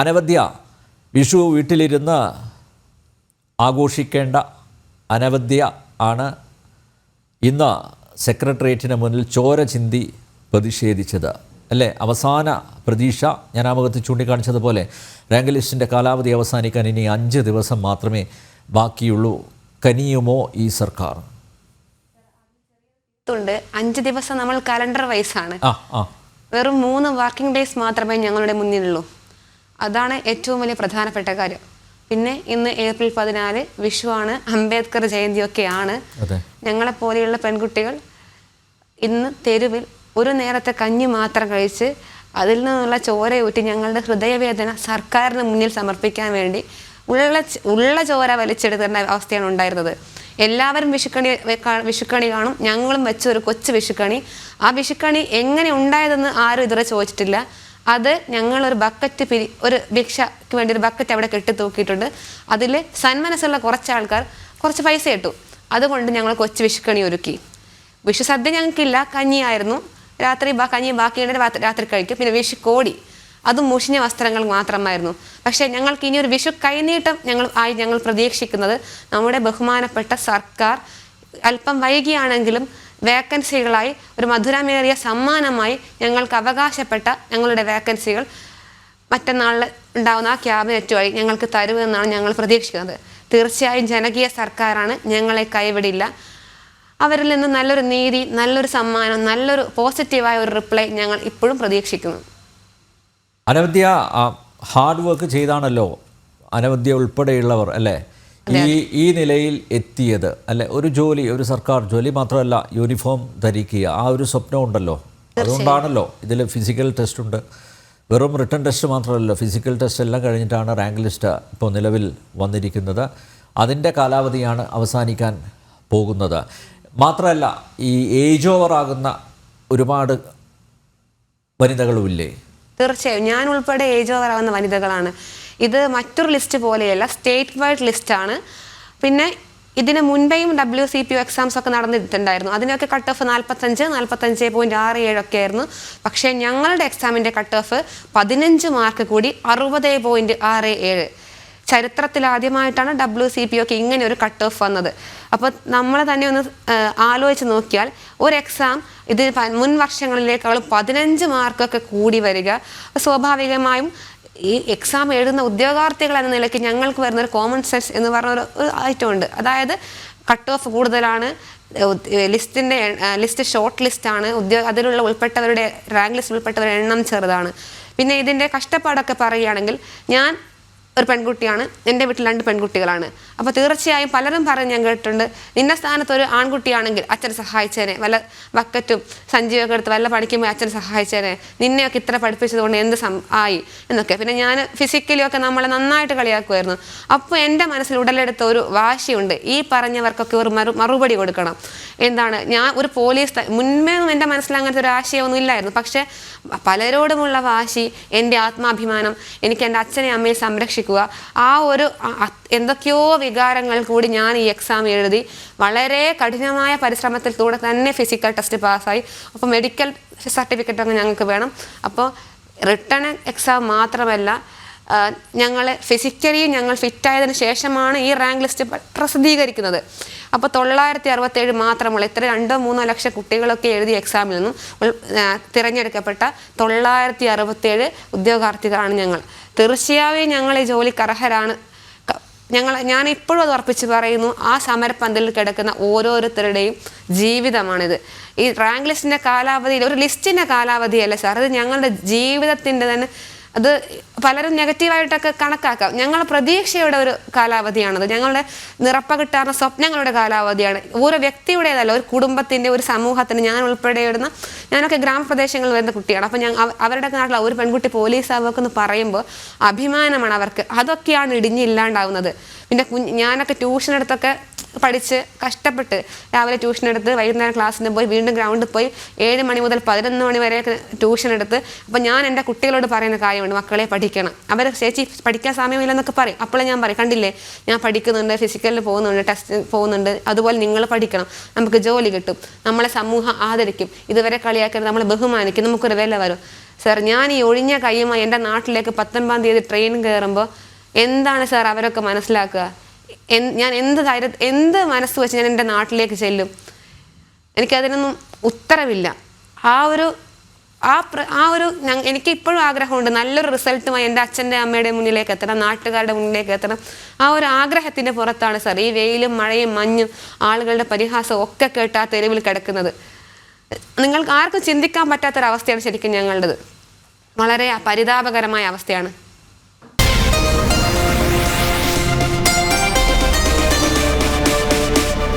അനവധ്യ വിഷു വീട്ടിലിരുന്ന് ആഘോഷിക്കേണ്ട അനവധ്യ ആണ് ഇന്ന് സെക്രട്ടേറിയറ്റിന് മുന്നിൽ ചോര ചിന്തി പ്രതിഷേധിച്ചത് അല്ലേ? അവസാന പ്രതീക്ഷ ഞാൻ ആ മുഖത്ത് ചൂണ്ടിക്കാണിച്ചതുപോലെ റാങ്ക് ലിസ്റ്റിൻ്റെ കാലാവധി അവസാനിക്കാൻ ഇനി 5 ദിവസം മാത്രമേ ബാക്കിയുള്ളൂ. കനിയുമോ ഈ സർക്കാർ? 5 ദിവസം നമ്മൾ കലണ്ടർ വൈസാണ്, വെറും 3 വർക്കിംഗ് ഡേയ്സ് മാത്രമേ ഞങ്ങളുടെ മുന്നിലുള്ളൂ. അതാണ് ഏറ്റവും വലിയ പ്രധാനപ്പെട്ട കാര്യം. പിന്നെ ഇന്ന് ഏപ്രിൽ 14 വിഷുവാണ്, അംബേദ്കർ ജയന്തിയൊക്കെയാണ്. ഞങ്ങളെപ്പോലെയുള്ള പെൺകുട്ടികൾ ഇന്ന് തെരുവിൽ ഒരു നേരത്തെ കഞ്ഞി മാത്രം കഴിച്ച് അതിൽ നിന്നുള്ള ചോരയൂറ്റി ഞങ്ങളുടെ ഹൃദയവേദന സർക്കാരിന് മുന്നിൽ സമർപ്പിക്കാൻ വേണ്ടി ഉള്ള ചോര വലിച്ചെടുക്കേണ്ട അവസ്ഥയാണ് ഉണ്ടായിരുന്നത്. എല്ലാവരും വിഷുക്കണി കാണും, ഞങ്ങളും വെച്ച ഒരു കൊച്ചു വിഷുക്കണി. ആ വിഷുക്കണി എങ്ങനെ ഉണ്ടായതെന്ന് ആരും ഇതുവരെ ചോദിച്ചിട്ടില്ല. അത് ഞങ്ങളൊരു ഒരു ഭിക്ഷയ്ക്ക് വേണ്ടി ഒരു ബക്കറ്റ് അവിടെ കെട്ടി തൂക്കിയിട്ടുണ്ട്. അതിൽ സന്മനസ്സുള്ള കുറച്ച് ആൾക്കാർ കുറച്ച് പൈസ ഇട്ടു. അതുകൊണ്ട് ഞങ്ങൾ കൊച്ചു വിഷുക്കണി ഒരുക്കി. വിഷു സദ്യ ഞങ്ങൾക്കില്ല, കഞ്ഞിയായിരുന്നു. രാത്രി കഞ്ഞി ബാക്കിയുണ്ടെങ്കിൽ രാത്രി കഴിക്കും. പിന്നെ വിഷു കോടി, അതും മുഷിഞ്ഞ വസ്ത്രങ്ങൾ മാത്രമായിരുന്നു. പക്ഷേ ഞങ്ങൾക്ക് ഇനി ഒരു വിഷു കൈനീട്ടം ഞങ്ങൾ പ്രതീക്ഷിക്കുന്നത് നമ്മുടെ ബഹുമാനപ്പെട്ട സർക്കാർ അല്പം വൈകിയാണെങ്കിലും വേക്കൻസികളായി ഒരു മധുരമേറിയ സമ്മാനമായി ഞങ്ങൾക്ക് അവകാശപ്പെട്ട ഞങ്ങളുടെ വേക്കൻസികൾ മറ്റന്നാളിൽ ഉണ്ടാകുന്ന ആ ക്യാബിനറ്റ് വഴി ഞങ്ങൾക്ക് തരുമെന്നാണ് ഞങ്ങൾ പ്രതീക്ഷിക്കുന്നത്. തീർച്ചയായും ജനകീയ സർക്കാരാണ്, ഞങ്ങളെ കൈവിടില്ല. അവരിൽ നിന്ന് നല്ലൊരു നീതി, നല്ലൊരു സമ്മാനം, നല്ലൊരു പോസിറ്റീവായ ഒരു റിപ്ലൈ ഞങ്ങൾ ഇപ്പോഴും പ്രതീക്ഷിക്കുന്നു. അനവധ്യ ഹാർഡ് വർക്ക് ചെയ്താണല്ലോ അനവധ്യ ഉൾപ്പെടെയുള്ളവർ അല്ലേ ഈ നിലയിൽ എത്തിയത് അല്ലെ? ഒരു ജോലി, ഒരു സർക്കാർ ജോലി മാത്രമല്ല, യൂണിഫോം ധരിക്കുക, ആ ഒരു സ്വപ്നം ഉണ്ടല്ലോ. അതുകൊണ്ടാണല്ലോ ഇതിൽ ഫിസിക്കൽ ടെസ്റ്റ് ഉണ്ട്. വെറും റിട്ടൺ ടെസ്റ്റ് മാത്രമല്ലല്ലോ, ഫിസിക്കൽ ടെസ്റ്റ് എല്ലാം കഴിഞ്ഞിട്ടാണ് റാങ്ക് ലിസ്റ്റ് ഇപ്പോൾ നിലവിൽ വന്നിരിക്കുന്നത്. അതിൻ്റെ കാലാവധിയാണ് അവസാനിക്കാൻ പോകുന്നത്. മാത്രമല്ല ഈ ഏജ് ഓവർ ആകുന്ന ഒരുപാട് വനിതകളുമില്ലേ? തീർച്ചയായും ഞാൻ ഉൾപ്പെടെ ഏജ് ഓവർ ആവുന്ന വനിതകളാണ്. ഇത് മറ്റൊരു ലിസ്റ്റ് പോലെയല്ല, സ്റ്റേറ്റ് വൈഡ് ലിസ്റ്റാണ്. പിന്നെ ഇതിന് മുൻപേയും WCPO എക്സാംസ് ഒക്കെ നടന്നിട്ടുണ്ടായിരുന്നു. അതിനൊക്കെ കട്ട് ഓഫ് 45.67 ഒക്കെ ആയിരുന്നു. പക്ഷേ ഞങ്ങളുടെ എക്സാമിൻ്റെ കട്ട് ഓഫ് 15 മാർക്ക് കൂടി 60.67. ചരിത്രത്തിൽ ആദ്യമായിട്ടാണ് WCPOക്ക് ഇങ്ങനെ ഒരു കട്ട് ഓഫ് വന്നത്. അപ്പോൾ നമ്മൾ തന്നെ ഒന്ന് ആലോചിച്ച് നോക്കിയാൽ ഒരു എക്സാം ഇത് മുൻ വർഷങ്ങളിലേക്കാളും 15 മാർക്കൊക്കെ കൂടി വരിക, സ്വാഭാവികമായും ഈ എക്സാം എഴുതുന്ന ഉദ്യോഗാർത്ഥികൾ എന്ന നിലയ്ക്ക് ഞങ്ങൾക്ക് വരുന്നൊരു കോമൺ സെൻസ് എന്ന് പറഞ്ഞ ഒരു ഐറ്റം ഉണ്ട്. അതായത് കട്ട് ഓഫ് കൂടുതലാണ്, ലിസ്റ്റ് ഷോർട്ട് ലിസ്റ്റാണ്, അതിലുള്ള ഉൾപ്പെട്ടവരുടെ റാങ്ക് ലിസ്റ്റ് ഉൾപ്പെട്ടവരുടെ എണ്ണം ചെറുതാണ്. പിന്നെ ഇതിൻ്റെ കഷ്ടപ്പാടൊക്കെ പറയുകയാണെങ്കിൽ ഞാൻ ഒരു പെൺകുട്ടിയാണ്, എൻ്റെ വീട്ടിൽ 2 പെൺകുട്ടികളാണ്. അപ്പോൾ തീർച്ചയായും പലരും പറഞ്ഞ് ഞാൻ കേട്ടിട്ടുണ്ട്, നിന്റെ സ്ഥാനത്ത് ഒരു ആൺകുട്ടിയാണെങ്കിൽ അച്ഛൻ സഹായിച്ചേനെ, വല്ല ബക്കറ്റും സഞ്ചിയൊക്കെ എടുത്ത് വല്ല പഠിക്കുമ്പോൾ അച്ഛൻ സഹായിച്ചേനെ, നിന്നെയൊക്കെ ഇത്ര പഠിപ്പിച്ചതുകൊണ്ട് എന്ത് ആയി എന്നൊക്കെ. പിന്നെ ഞാൻ ഫിസിക്കലിയൊക്കെ നമ്മളെ നന്നായിട്ട് കളിയാക്കുമായിരുന്നു. അപ്പോൾ എൻ്റെ മനസ്സിൽ ഉടലെടുത്ത ഒരു വാശിയുണ്ട്, ഈ പറഞ്ഞവർക്കൊക്കെ ഒരു മറുപടി കൊടുക്കണം. എന്താണ്, ഞാൻ ഒരു പോലീസ് മുൻപേ എൻ്റെ മനസ്സിൽ അങ്ങനത്തെ ഒരു ആശയമൊന്നും ഇല്ലായിരുന്നു. പക്ഷേ പലരോടുമുള്ള വാശി, എൻ്റെ ആത്മാഭിമാനം, എനിക്ക് എൻ്റെ അച്ഛനെ അമ്മയെ സംരക്ഷിക്കുക, ആ ഒരു എന്തൊക്കെയോ വികാരങ്ങൾ കൂടി ഞാൻ ഈ എക്സാം എഴുതി വളരെ കഠിനമായ പരിശ്രമത്തിലൂടെ തന്നെ ഫിസിക്കൽ ടെസ്റ്റ് പാസ്സായി. അപ്പോൾ മെഡിക്കൽ സർട്ടിഫിക്കറ്റ് ഒക്കെ ഞങ്ങൾക്ക് വേണം. അപ്പോൾ റിട്ടൺ എക്സാം മാത്രമല്ല, ഫിസിക്കലി ഞങ്ങൾ ഫിറ്റായതിനു ശേഷമാണ് ഈ റാങ്ക് ലിസ്റ്റ് പ്രസിദ്ധീകരിക്കുന്നത്. അപ്പോൾ 967 മാത്രമുള്ള ഇത്ര 2-3 ലക്ഷം കുട്ടികളൊക്കെ എഴുതിയ എക്സാമിൽ നിന്നും തിരഞ്ഞെടുക്കപ്പെട്ട 967 ഉദ്യോഗാർത്ഥികളാണ് ഞങ്ങൾ. തീർച്ചയായും ഞങ്ങൾ ഈ ജോലിക്ക് അർഹരാണ്. ഞാൻ ഇപ്പോഴും അത് ഉറപ്പിച്ച് പറയുന്നു, ആ സമരപ്പന്തലിൽ കിടക്കുന്ന ഓരോരുത്തരുടെയും ജീവിതമാണിത്. ഈ റാങ്ക് ലിസ്റ്റിൻ്റെ കാലാവധിയിൽ ഒരു ലിസ്റ്റിൻ്റെ കാലാവധിയല്ല സാർ, അത് ഞങ്ങളുടെ ജീവിതത്തിൻ്റെ തന്നെ, അത് പലരും നെഗറ്റീവായിട്ടൊക്കെ കണക്കാക്കാം. ഞങ്ങളുടെ പ്രതീക്ഷയുടെ ഒരു കാലാവധിയാണത്, ഞങ്ങളുടെ നിറപ്പകിട്ടാർന്ന സ്വപ്നങ്ങളുടെ കാലാവധിയാണ്. ഓരോ വ്യക്തിയുടേതല്ല, ഒരു കുടുംബത്തിൻ്റെ, ഒരു സമൂഹത്തിൻ്റെ. ഞാൻ ഉൾപ്പെടെ ഇടുന്ന, ഞാനൊക്കെ ഗ്രാമപ്രദേശങ്ങളിൽ വരുന്ന കുട്ടിയാണ്. അപ്പോൾ അവരുടെ നാട്ടിൽ ഒരു പെൺകുട്ടി പോലീസ് ആവുമെന്ന് പറയുമ്പോൾ അഭിമാനമാണ് അവർക്ക്. അതൊക്കെയാണ് ഇടിഞ്ഞില്ലാണ്ടാവുന്നത്. പിന്നെ ഞാനൊക്കെ ട്യൂഷൻ എടുത്തൊക്കെ പഠിച്ച് കഷ്ടപ്പെട്ട് രാവിലെ ട്യൂഷൻ എടുത്ത് വൈകുന്നേരം ക്ലാസ്സിന് പോയി വീണ്ടും ഗ്രൗണ്ടിൽ പോയി 7 മണി മുതൽ 11 മണി വരെ ട്യൂഷൻ എടുത്ത്. അപ്പോൾ ഞാൻ എൻ്റെ കുട്ടികളോട് പറയുന്ന കാര്യമുണ്ട്, മക്കളെ പഠിക്കണം. അവർ ചേച്ചി പഠിക്കാൻ സമയമില്ലെന്നൊക്കെ പറയും. അപ്പോൾ ഞാൻ പറയും, കണ്ടില്ലേ ഞാൻ പഠിക്കുന്നുണ്ട്, ഫിസിക്കലിൽ പോകുന്നുണ്ട്, ടെസ്റ്റ് പോകുന്നുണ്ട്, അതുപോലെ നിങ്ങൾ പഠിക്കണം, നമുക്ക് ജോലി കിട്ടും, നമ്മളെ സമൂഹം ആദരിക്കും, ഇതുവരെ കളിയാക്കരുത്, നമ്മളെ ബഹുമാനിക്കും, നമുക്കൊരു വില വരും. സാർ ഞാൻ ഈ ഒഴിഞ്ഞ കയ്യുമായി എൻ്റെ നാട്ടിലേക്ക് 19-ാം തീയതി ട്രെയിൻ കയറുമ്പോൾ എന്താണ് സാർ അവരൊക്കെ മനസ്സിലാക്കുക? ഞാൻ എന്ത് മനസ്സ് വെച്ച് ഞാൻ എൻ്റെ നാട്ടിലേക്ക് ചെല്ലും? എനിക്കതിനൊന്നും ഉത്തരവില്ല. എനിക്ക് ഇപ്പോഴും ആഗ്രഹമുണ്ട് നല്ലൊരു റിസൾട്ടുമായി എൻ്റെ അച്ഛൻ്റെ അമ്മയുടെ മുന്നിലേക്ക് എത്തണം, നാട്ടുകാരുടെ മുന്നിലേക്ക് എത്തണം. ആ ഒരു ആഗ്രഹത്തിൻ്റെ പുറത്താണ് സാർ ഈ വെയിലും മഴയും മഞ്ഞും ആളുകളുടെ പരിഹാസവും ഒക്കെ കേട്ട് ആ തെരുവിൽ കിടക്കുന്നത്. നിങ്ങൾക്ക് ആർക്കും ചിന്തിക്കാൻ പറ്റാത്തൊരവസ്ഥയാണ് ശരിക്കും ഞങ്ങളുടേത്. വളരെ പരിതാപകരമായ അവസ്ഥയാണ്.